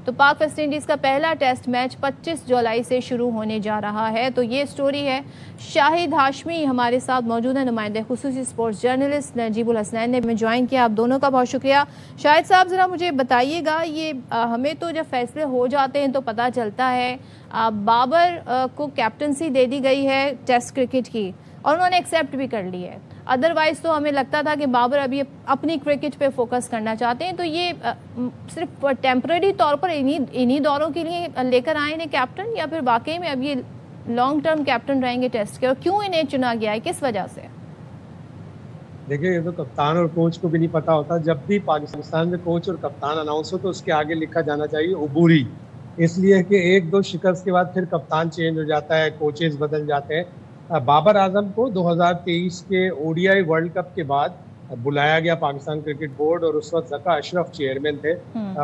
तो पाक West Indies का पहला टेस्ट मैच 25 जुलाई से शुरू होने जा रहा है। तो ये स्टोरी है। शाहिद हाशमी हमारे साथ मौजूद है, नुमाइंदे खुसूसी स्पोर्ट्स जर्नलिस्ट नजीबुल हसनैन ने हमें ज्वाइन किया। आप दोनों का बहुत शुक्रिया। शाहिद साहब, ज़रा मुझे बताइएगा, ये हमें तो जब फैसले हो जाते हैं तो पता चलता है बाबर को कैप्टनसी दे दी गई है टेस्ट क्रिकेट की और उन्होंने एक्सेप्ट भी कर ली है। अदरवाइज़ तो हमें लगता था कि बाबर अभी अपनी क्रिकेट पे फोकस करना चाहते हैं। तो ये सिर्फ टेम्परेरी तौर पर इन्हीं दौरों के लिए लेकर आए हैं कैप्टन, या फिर वाकई में अब ये लॉन्ग टर्म कैप्टन रहेंगे टेस्ट के, और क्यों इन्हें चुना गया है, किस वजह से? देखिए, ये तो कप्तान और कोच को भी नहीं पता होता। जब भी पाकिस्तान में कोच और कप्तान अनाउंस हो तो उसके आगे लिखा जाना चाहिए उबूरी, इसलिए कि एक दो शिकस्त के बाद फिर कप्तान चेंज हो जाता है, कोचेस बदल जाते हैं। बाबर आजम को 2023 के ओडीआई वर्ल्ड कप के बाद बुलाया गया पाकिस्तान क्रिकेट बोर्ड, और उस वक्त जका अशरफ चेयरमैन थे।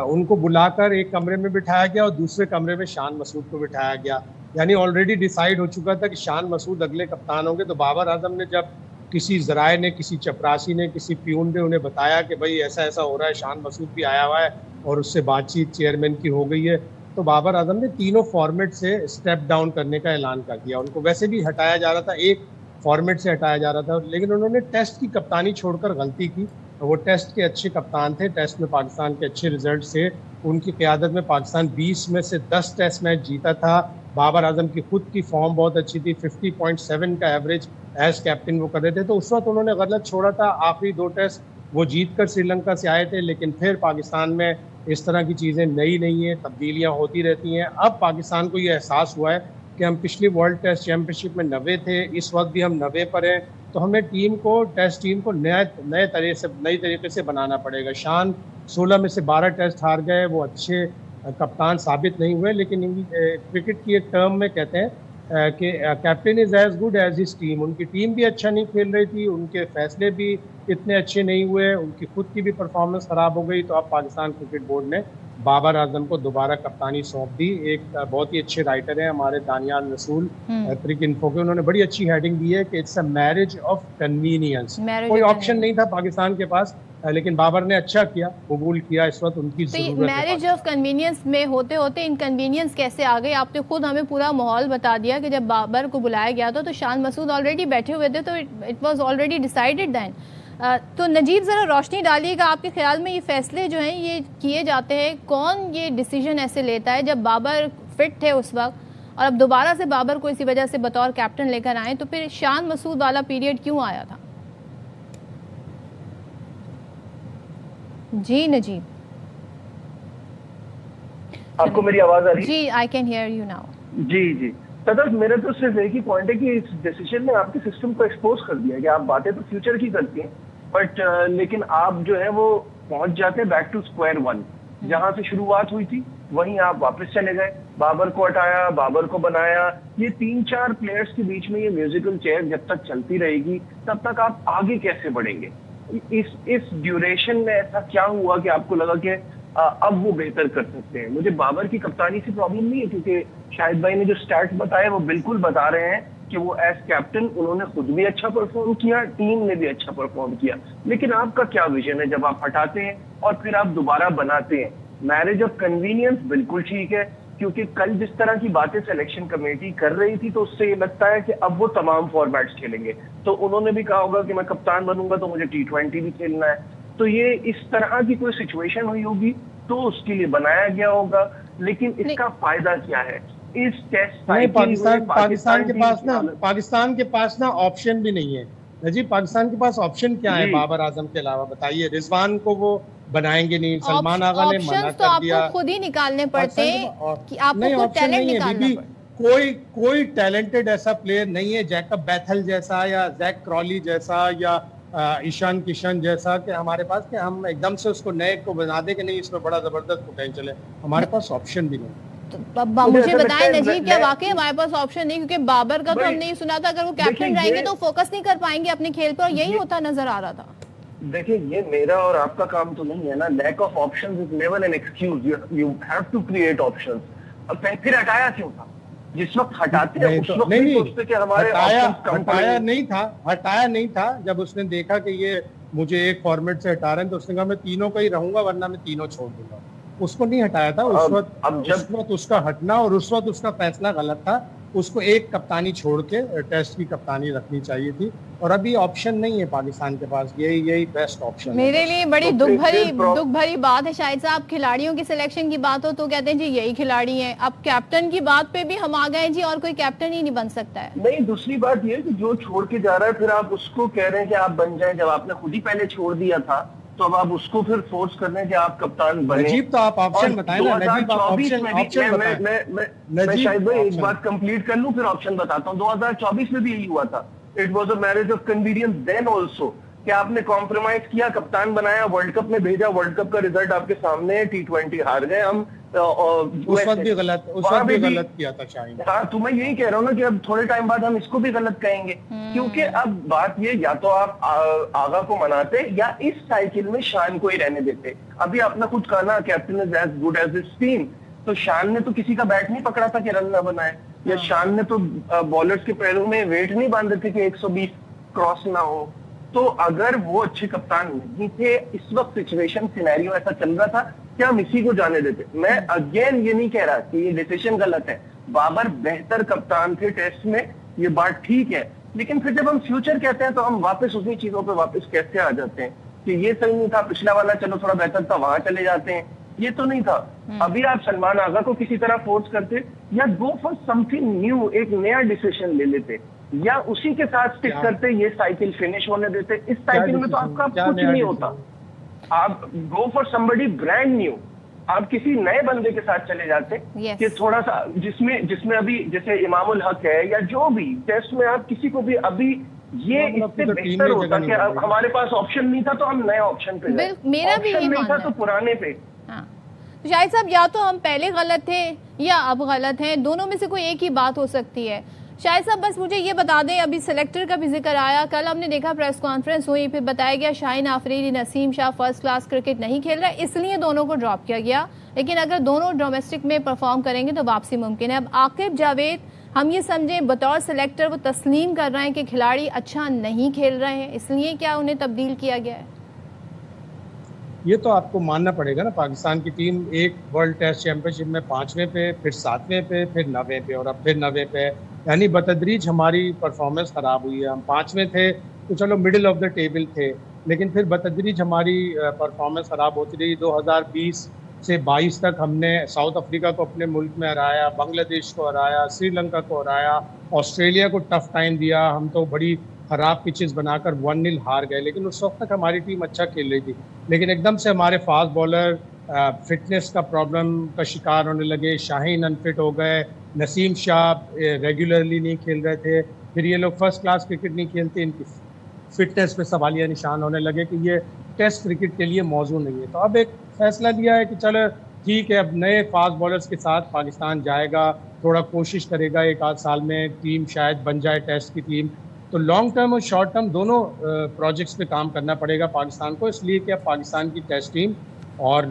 उनको बुलाकर एक कमरे में बिठाया गया और दूसरे कमरे में शान मसूद को बिठाया गया। यानी ऑलरेडी डिसाइड हो चुका था कि शान मसूद अगले कप्तान होंगे। तो बाबर आजम ने जब किसी जराए ने, किसी चपरासी ने, किसी प्यून ने उन्हें बताया कि भाई ऐसा ऐसा हो रहा है, शान मसूद भी आया हुआ है और उससे बातचीत चेयरमैन की हो गई है, तो बाबर आजम ने तीनों फॉर्मेट से स्टेप डाउन करने का ऐलान कर दिया। उनको वैसे भी हटाया जा रहा था, एक फॉर्मेट से हटाया जा रहा था, लेकिन उन्होंने टेस्ट की कप्तानी छोड़कर गलती की। वो टेस्ट के अच्छे कप्तान थे, टेस्ट में पाकिस्तान के अच्छे रिजल्ट से उनकी क़यादत में पाकिस्तान 20 में से 10 टेस्ट मैच जीता था। बाबर आजम की खुद की फॉर्म बहुत अच्छी थी, 50.7 का एवरेज एज कैप्टन वो कर रहे थे। तो उस वक्त उन्होंने गलत छोड़ा था। आखिरी 2 टेस्ट वो जीतकर श्रीलंका से आए थे, लेकिन फिर पाकिस्तान में इस तरह की चीज़ें नई नहीं है, तब्दीलियां होती रहती हैं। अब पाकिस्तान को ये एहसास हुआ है कि हम पिछली वर्ल्ड टेस्ट चैंपियनशिप में 90 थे, इस वक्त भी हम 90 पर हैं। तो हमें टेस्ट टीम को नई तरीके से बनाना पड़ेगा। शान 16 में से 12 टेस्ट हार गए, वो अच्छे कप्तान साबित नहीं हुए, लेकिन क्रिकेट की एक टर्म में कहते हैं कि captain is as good as his team. उनकी टीम भी अच्छा नहीं खेल रही थी, उनके फैसले भी इतने अच्छे नहीं हुए, उनकी खुद की भी परफॉर्मेंस खराब हो गई। तो अब पाकिस्तान क्रिकेट बोर्ड ने बाबर आजम को दोबारा कप्तानी सौंप दी। एक बहुत ही अच्छे राइटर हैं हमारे दानियाल रसूल क्रिक इन्फो के, उन्होंने बड़ी अच्छी हेडिंग दी है कि it's a marriage of convenience. कोई ऑप्शन नहीं था पाकिस्तान के पास, लेकिन बाबर ने अच्छा किया, कबूल किया। इस वक्त उनकी जरूरत है। मैरिज ऑफ कन्वीनियंस में होते होते इनकन्वीनियंस कैसे आ गई? आपने खुद हमें पूरा माहौल बता दिया कि जब बाबर को बुलाया गया था तो शान मसूद ऑलरेडी बैठे हुए थे, तो it was already decided then. तो नजीब, ज़रा रोशनी डालिएगा, आपके ख्याल में ये फैसले जो हैं ये किए जाते हैं, कौन ये डिसीजन ऐसे लेता है? जब बाबर फिट थे उस वक्त और अब दोबारा से बाबर को इसी वजह से बतौर कैप्टन लेकर आए, तो फिर शान मसूद वाला पीरियड क्यों आया था? जी नजीब, आपको मेरी आवाज आ रही है? जी, I can hear you now. जी सदर, मेरा तो सिर्फ एक ही पॉइंट है कि इस डिसीजन ने आपके सिस्टम को एक्सपोज कर दिया कि आप बातें तो फ्यूचर की करती हैं, बट लेकिन आप जो है वो पहुंच जाते हैं बैक टू स्क्वायर वन। जहां से शुरुआत हुई थी वहीं आप वापस चले गए। बाबर को हटाया, बाबर को बनाया। ये 3-4 प्लेयर्स के बीच में ये म्यूजिकल चेयर जब तक चलती रहेगी तब तक आप आगे कैसे बढ़ेंगे? इस ड्यूरेशन में ऐसा क्या हुआ कि आपको लगा कि अब वो बेहतर कर सकते हैं? मुझे बाबर की कप्तानी से प्रॉब्लम नहीं है, क्योंकि शाहिद भाई ने जो स्टैट्स बताए वो बिल्कुल बता रहे हैं कि वो एज कैप्टन उन्होंने खुद भी अच्छा परफॉर्म किया, टीम ने भी अच्छा परफॉर्म किया। लेकिन आपका क्या विजन है जब आप हटाते हैं और फिर आप दोबारा बनाते हैं? मैरिज ऑफ कन्वीनियंस बिल्कुल ठीक है, क्योंकि कल जिस तरह की बातें सिलेक्शन कमेटी कर रही थी तो उससे ये लगता है कि अब वो तमाम फॉर्मेट्स खेलेंगे। तो उन्होंने भी कहा होगा कि मैं कप्तान बनूंगा तो मुझे T20 भी खेलना है। तो ये इस तरह की कोई सिचुएशन हुई होगी तो उसके लिए बनाया गया होगा, लेकिन इसका फायदा क्या है? इस टेस्ट नहीं, पाकिस्तान के पास ना ऑप्शन भी नहीं है जी। पाकिस्तान के पास ऑप्शन क्या है बाबर आजम के अलावा? बताइए। रिजवान को वो बनाएंगे नहीं, सलमान आगा ने मना कर दिया। आपको खुद ही निकालने पड़ते हैं कि आपको खुद टैलेंट निकालना पड़ता। कोई टैलेंटेड ऐसा प्लेयर नहीं है, जैकब बैथल जैसा या जैक क्रॉली जैसा या ईशान किशन जैसा, कि हमारे पास कि हम एकदम से उसको नए को बना दे कि नहीं इसमें बड़ा जबरदस्त पोटेंशियल है। हमारे पास ऑप्शन भी नहीं। तो मुझे बताएं नजीब, क्या वाकई हमारे पास ऑप्शन नहीं? क्योंकि बाबर का तो हमने ये सुना था अगर वो कैप्टन रहेंगे तो फोकस नहीं कर पाएंगे अपने खेल पर, और यही होता नजर आ रहा था। देखिए, ये मेरा और आपका काम तो नहीं है ना। Lack of options is never an excuse, you have to create options. और फिर हटाया क्यों था? जिस वक्त हटाते हैं उस वक्त नहीं सोचते कि हमारे हटाया नहीं था। जब उसने देखा कि ये मुझे एक फॉर्मेट से हटा रहे हैं तो उसने कहा मैं तीनों का ही रहूंगा, वरना मैं तीनों छोड़ दूंगा। उसको नहीं हटाया था उस वक्त उसका हटना और उस वक्त उसका फैसला गलत था। उसको एक कप्तानी छोड़ के टेस्ट की कप्तानी रखनी चाहिए थी और अभी ऑप्शन नहीं है पाकिस्तान के पास, यही बेस्ट ऑप्शन है। मेरे लिए बड़ी दुख भरी बात है शाहिद साहब, खिलाड़ियों की सिलेक्शन की बात हो तो कहते हैं जी यही खिलाड़ी हैं, अब कैप्टन की बात पे भी हम आ गए जी और कोई कैप्टन ही नहीं बन सकता है। नहीं, दूसरी बात ये कि जो छोड़ के जा रहा है फिर आप उसको कह रहे हैं कि आप बन जाए, जब आपने खुद ही पहले छोड़ दिया था तो अब आप उसको फिर फोर्स कर रहे हैं कि आप कप्तान बने। नजीब तो आप ऑप्शन बताएं ना, नजीब आप ऑप्शन मैं शायद भाई एक बात कंप्लीट कर लूं फिर ऑप्शन बताता हूं। 2024 में भी यही हुआ था, it was a marriage of convenience then also, कि आपने कॉम्प्रोमाइज किया, कप्तान बनाया, वर्ल्ड कप में भेजा, वर्ल्ड कप का रिजल्ट आपके सामने, T20 हार गए हम। उस वक्त भी गलत किया था शाहीन। हाँ, तो मैं यही कह रहा हूँ ना कि अब थोड़े टाइम बाद हम इसको भी गलत कहेंगे, क्योंकि अब बात ये, या तो आप आगा को मनाते या इस साइकिल में शान को ही रहने देते। अभी आपने खुद कहा ना, captain is as good as his team, तो शान ने तो किसी का बैट नहीं पकड़ा था कि रन ना बनाए, या शान ने तो बॉलर्स के पैरों में वेट नहीं बांधे थे कि 120 क्रॉस ना हो। तो अगर वो अच्छे कप्तान नहीं थे, इस वक्त सिचुएशन सिनेरियो ऐसा चल रहा था, क्या हम इसी को जाने देते? मैं अगेन ये नहीं कह रहा कि ये डिसीजन गलत है, बाबर बेहतर कप्तान थे टेस्ट में, ये बात ठीक है, लेकिन फिर जब हम फ्यूचर कहते हैं तो हम वापस उसी चीजों पे वापस कैसे आ जाते हैं कि ये सही नहीं था, पिछला वाला चलो थोड़ा बेहतर था, वहां चले जाते हैं, ये तो नहीं था। अभी आप सलमान आगा को किसी तरह फोर्स करते या गो फॉर समथिंग न्यू, एक नया डिसीजन ले लेते, या उसी के साथ स्टिक करते, ये साइकिल फिनिश होने देते। इस साइकिल में तो आपका कुछ नहीं होता, आप go for somebody brand new, आप किसी नए बंदे के साथ चले जाते कि थोड़ा सा जिसमें अभी जैसे इमामुल हक है या जो भी टेस्ट में, आप किसी को भी अभी ये इससे बेहतर होता कि हमारे पास ऑप्शन नहीं था तो हम नए ऑप्शन पे गए, मेरा भी ऑप्शन नहीं था तो पुराने पे। तो शाहिद साहब, या तो हम पहले गलत थे या अब गलत हैं, दोनों में से कोई एक ही बात हो सकती है। शाहिद साहब बस मुझे ये बता दें, अभी सेलेक्टर का भी जिक्र आया, कल हमने देखा प्रेस कॉन्फ्रेंस हुई, फिर बताया गया Shaheen Afridi, Naseem Shah first class cricket नहीं खेल रहा है, इसलिए दोनों को ड्रॉप किया गया, लेकिन अगर दोनों डोमेस्टिक में परफॉर्म करेंगे तो वापसी मुमकिन है। अब आकिब जावेद, हम ये समझें बतौर सेलेक्टर वो तस्लीम कर रहे हैं कि खिलाड़ी अच्छा नहीं खेल रहे हैं, इसलिए क्या उन्हें तब्दील किया गया है? ये तो आपको मानना पड़ेगा ना, पाकिस्तान की टीम एक वर्ल्ड टेस्ट चैंपियनशिप में 5वें पे, फिर 7वें पे, फिर 9वें पे और अब फिर 9वें पे, यानी बतदरीज हमारी परफॉर्मेंस ख़राब हुई है। हम 5वें थे तो चलो मिडिल ऑफ द टेबल थे, लेकिन फिर बतदरीज हमारी परफॉर्मेंस ख़राब होती रही। 2020 से 22 तक हमने साउथ अफ्रीका को अपने मुल्क में हराया, बांग्लादेश को हराया, श्रीलंका को हराया, ऑस्ट्रेलिया को टफ टाइम दिया, हम तो बड़ी ख़राब पिचेस बनाकर 1-0 हार गए, लेकिन उस वक्त तक हमारी टीम अच्छा खेल रही थी। लेकिन एकदम से हमारे फास्ट बॉलर फिटनेस का प्रॉब्लम का शिकार होने लगे, शाहीन अनफिट हो गए, नसीम शाह रेगुलरली नहीं खेल रहे थे, फिर ये लोग फर्स्ट क्लास क्रिकेट नहीं खेलते, इनकी फिटनेस पे सवालिया निशान होने लगे कि ये टेस्ट क्रिकेट के लिए मौजू नहीं है। तो अब एक फैसला लिया है कि चलो ठीक है, अब नए फास्ट बॉलर्स के साथ पाकिस्तान जाएगा, थोड़ा कोशिश करेगा, 1-8 साल में टीम शायद बन जाए टेस्ट की टीम। तो लॉन्ग टर्म और शॉर्ट टर्म दोनों प्रोजेक्ट्स पे काम करना पड़ेगा पाकिस्तान को, इसलिए कि अब पाकिस्तान की टेस्ट टीम और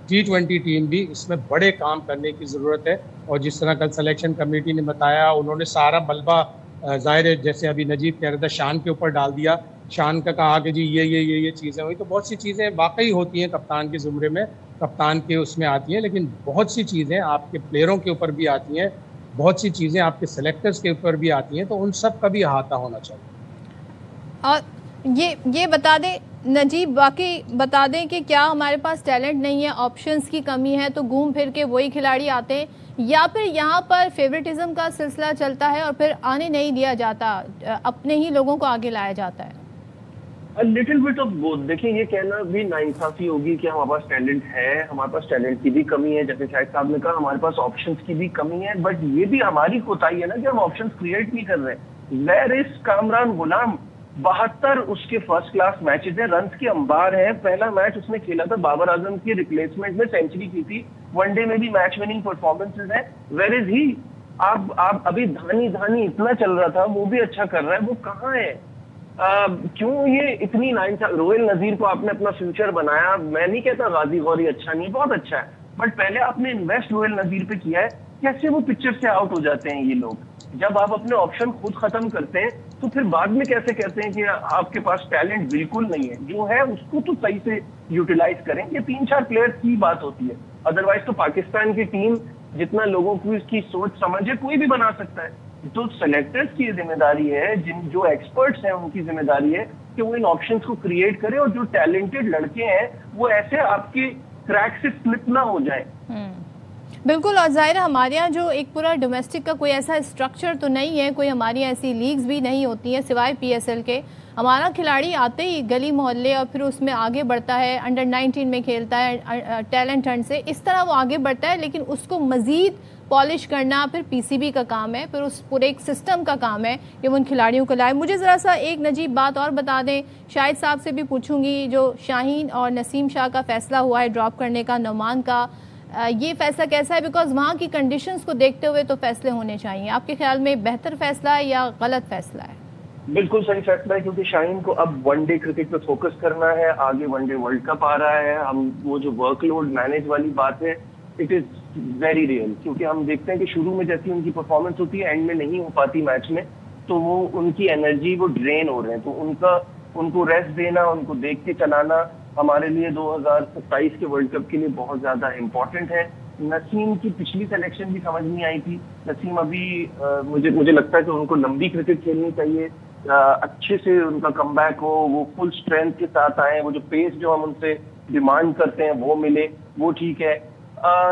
T20 टीम भी इसमें बड़े काम करने की ज़रूरत है। और जिस तरह कल सिलेक्शन कमेटी ने बताया, उन्होंने सारा मलबा ज़ाहिर है, जैसे अभी नजीब कह रहा था, शान के ऊपर डाल दिया, शान का कहा कि जी ये चीज़ें हुई। तो बहुत सी चीज़ें वाकई होती हैं कप्तान के ज़ुमरे में, कप्तान के उसमें आती हैं, लेकिन बहुत सी चीज़ें आपके प्लेयरों के ऊपर भी आती हैं, बहुत सी चीज़ें आपके सेलेक्टर्स के ऊपर भी आती हैं, तो उन सब का भी अहाता होना चाहिए। और ये बता दें नजीब, बाकी बता दें कि क्या हमारे पास टैलेंट नहीं है, ऑप्शंस की कमी है, तो घूम फिर के वही खिलाड़ी आते हैं, या फिर यहाँ पर फेवरेटिज्म का सिलसिला चलता है और फिर आने नहीं दिया जाता, अपने ही लोगों को आगे लाया जाता है? Little bit of both. देखिए, ये कहना भी नाइंसाफी होगी कि हमारे पास टैलेंट है, हमारे पास टैलेंट की भी कमी है, जैसे शाहिद साहब ने कहा हमारे पास ऑप्शंस की भी कमी है, बट ये भी हमारी कोताही है ना कि हम ऑप्शंस क्रिएट नहीं कर रहे। वेयर इज कामरान गुलाम? 72 उसके फर्स्ट क्लास मैचेस है, रन्स की अंबार है, पहला मैच उसने खेला था बाबर आजम की रिप्लेसमेंट में, सेंचुरी की थी, वनडे में भी मैच विनिंग परफॉर्मेंसेज है। Where is he? आप अभी धानी इतना चल रहा था, वो भी अच्छा कर रहा है, वो कहाँ है? क्यों ये इतनी रोहिल नजीर को आपने अपना फ्यूचर बनाया? मैं नहीं कहता गाजी गौरी अच्छा नहीं, बहुत अच्छा है, बट पहले आपने इन्वेस्ट रोहिल नजीर पे किया है, कैसे वो पिक्चर से आउट हो जाते हैं ये लोग? जब आप अपने ऑप्शन खुद खत्म करते हैं तो फिर बाद में कैसे कहते हैं कि आपके पास टैलेंट बिल्कुल नहीं है? जो है उसको तो सही से यूटिलाइज करें। ये 3-4 प्लेयर्स की बात होती है। अदरवाइज तो पाकिस्तान की टीम जितना लोगों की उसकी सोच समझ है कोई भी बना सकता है। तो सेलेक्टर्स की जिम्मेदारी है, जो एक्सपर्ट्स हैं उनकी जिम्मेदारी है कि वो इन ऑप्शंस को क्रिएट करें और जो टैलेंटेड लड़के हैं वो ऐसे आपके क्रैक से स्लिप ना हो जाए। बिल्कुल, और जाहिर है हमारे यहाँ जो एक पूरा डोमेस्टिक का कोई ऐसा स्ट्रक्चर तो नहीं है, कोई हमारी ऐसी लीग्स भी नहीं होती हैं सिवाय PSL के। हमारा खिलाड़ी आते ही गली मोहल्ले और फिर उसमें आगे बढ़ता है, अंडर 19 में खेलता है टैलेंट हंट से, इस तरह वो आगे बढ़ता है, लेकिन उसको मज़ीद पॉलिश करना फिर PCB का काम है, फिर उस पूरे एक सिस्टम का काम है कि वो उन खिलाड़ियों को लाए। मुझे ज़रा सा एक नजीब बात और बता दें, शाहिद साहब से भी पूछूंगी, जो शाहीन और नसीम शाह का फैसला हुआ है ड्रॉप करने का, नोमान का, ये फैसला कैसा है? बिकॉज वहाँ की कंडीशंस को देखते हुए तो फैसले होने चाहिए। आपके ख्याल में बेहतर फैसला है या गलत फैसला है? बिल्कुल सही फैसला है, क्योंकि शाहीन को अब वनडे क्रिकेट पे फोकस करना है, आगे वनडे वर्ल्ड कप आ रहा है। हम वो जो वर्कलोड मैनेज वाली बात है, इट इज वेरी रियल, क्योंकि हम देखते हैं कि शुरू में जैसी उनकी परफॉर्मेंस होती है एंड में नहीं हो पाती मैच में, तो वो उनकी एनर्जी वो ड्रेन हो रहे हैं। तो उनको रेस्ट देना, उनको देख के चलाना हमारे लिए 2027 के वर्ल्ड कप के लिए बहुत ज्यादा इम्पोर्टेंट है। नसीम की पिछली सिलेक्शन भी समझ नहीं आई थी। नसीम अभी मुझे लगता है कि उनको लंबी क्रिकेट खेलनी चाहिए, अच्छे से उनका कमबैक हो, वो फुल स्ट्रेंथ के साथ आए, वो जो पेस जो हम उनसे डिमांड करते हैं वो मिले, वो ठीक है।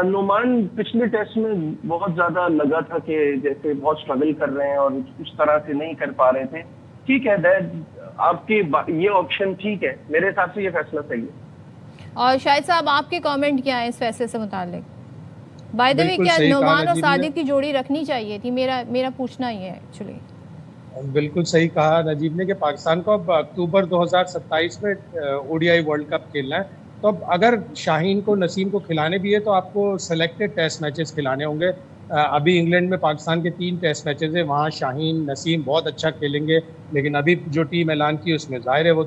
नोमान पिछले टेस्ट में बहुत ज्यादा लगा था कि जैसे बहुत स्ट्रगल कर रहे हैं और उस तरह से नहीं कर पा रहे थे। ठीक है, आपके ये ऑप्शन ठीक है, मेरे हिसाब से ये फैसला सही है। और शाहिद साहब, आपके कमेंट क्या है इस फैसले से मुतालिक? बाय द वे, क्या नोमान और साजिद की जोड़ी रखनी चाहिए थी? मेरा पूछना ही है एक्चुअली। बिल्कुल सही कहा नजीब ने कि पाकिस्तान को अब अक्टूबर 2027 में ODI वर्ल्ड कप खेलना है, तो अब अगर शाहीन को, नसीम को खिलाने भी है तो आपको सेलेक्टेड टेस्ट मैचेस खिलाने होंगे। अभी इंग्लैंड में पाकिस्तान के 3 टेस्ट मैचेस हैं, वहाँ शाहीन नसीम बहुत अच्छा खेलेंगे, लेकिन अभी जो टीम ऐलान की उसमें जाहिर है वो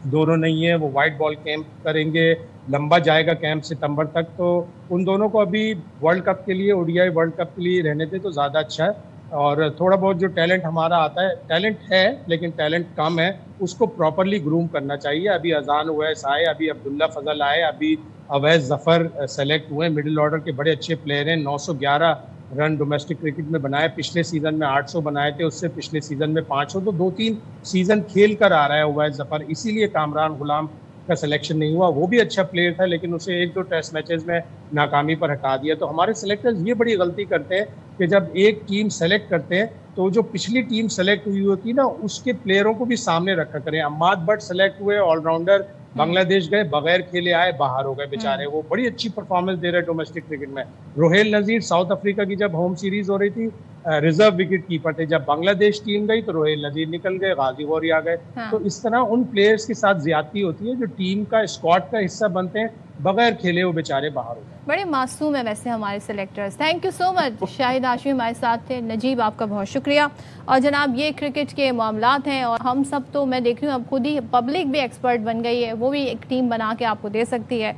दोनों नहीं है। वो वाइट बॉल कैंप करेंगे, लंबा जाएगा कैंप सितंबर तक, तो उन दोनों को अभी वर्ल्ड कप के लिए, ODI वर्ल्ड कप के लिए रहने दें तो ज़्यादा अच्छा है। और थोड़ा बहुत जो टैलेंट हमारा आता है, टैलेंट है लेकिन टैलेंट कम है, उसको प्रॉपरली ग्रूम करना चाहिए। अभी अजान उवैस आए, अभी अब्दुल्ला फजल आए, अभी अवैस जफ़र सेलेक्ट हुए, मिडिल ऑर्डर के बड़े अच्छे प्लेयर हैं। 911 रन डोमेस्टिक क्रिकेट में बनाए, पिछले सीज़न में 800 बनाए थे, उससे पिछले सीज़न में 500, तो 2-3 सीज़न खेल कर आ रहा है उवैस जफ़र। इसीलिए कामरान गुलाम का सिलेक्शन नहीं हुआ। वो भी अच्छा प्लेयर था लेकिन उसे 1-2 टेस्ट मैचेस में नाकामी पर हटा दिया। तो हमारे सेलेक्टर्स ये बड़ी गलती करते हैं कि जब एक टीम सेलेक्ट करते हैं तो जो पिछली टीम सेलेक्ट हुई होती है ना, उसके प्लेयरों को भी सामने रखा करें। अम्माद भट्ट सेलेक्ट हुए, ऑलराउंडर, बांग्लादेश गए, बगैर खेले आए, बाहर हो गए बेचारे। वो बड़ी अच्छी परफॉर्मेंस दे रहे डोमेस्टिक क्रिकेट में। रोहेल नजीर साउथ अफ्रीका की जब होम सीरीज हो रही थी, रिजर्व विकेट कीपर थे। जब बांग्लादेश टीम गई तो रोहेल नजीर निकल गए, गाजी गौरी आ गए। तो इस तरह उन प्लेयर्स के साथ ज्यादती होती है जो टीम का, स्क्वाड का हिस्सा बनते हैं, बगैर खेले वो बेचारे बाहर हो गए। बड़े मासूम है वैसे हमारे selectors. Thank you so much. Shahid Hashmi हमारे साथ थे। नजीब, आपका बहुत शुक्रिया। और जनाब, ये क्रिकेट के मामलात हैं और हम सब तो, मैं देख रही हूँ अब खुद ही पब्लिक भी एक्सपर्ट बन गई है, वो भी एक टीम बना के आपको दे सकती है।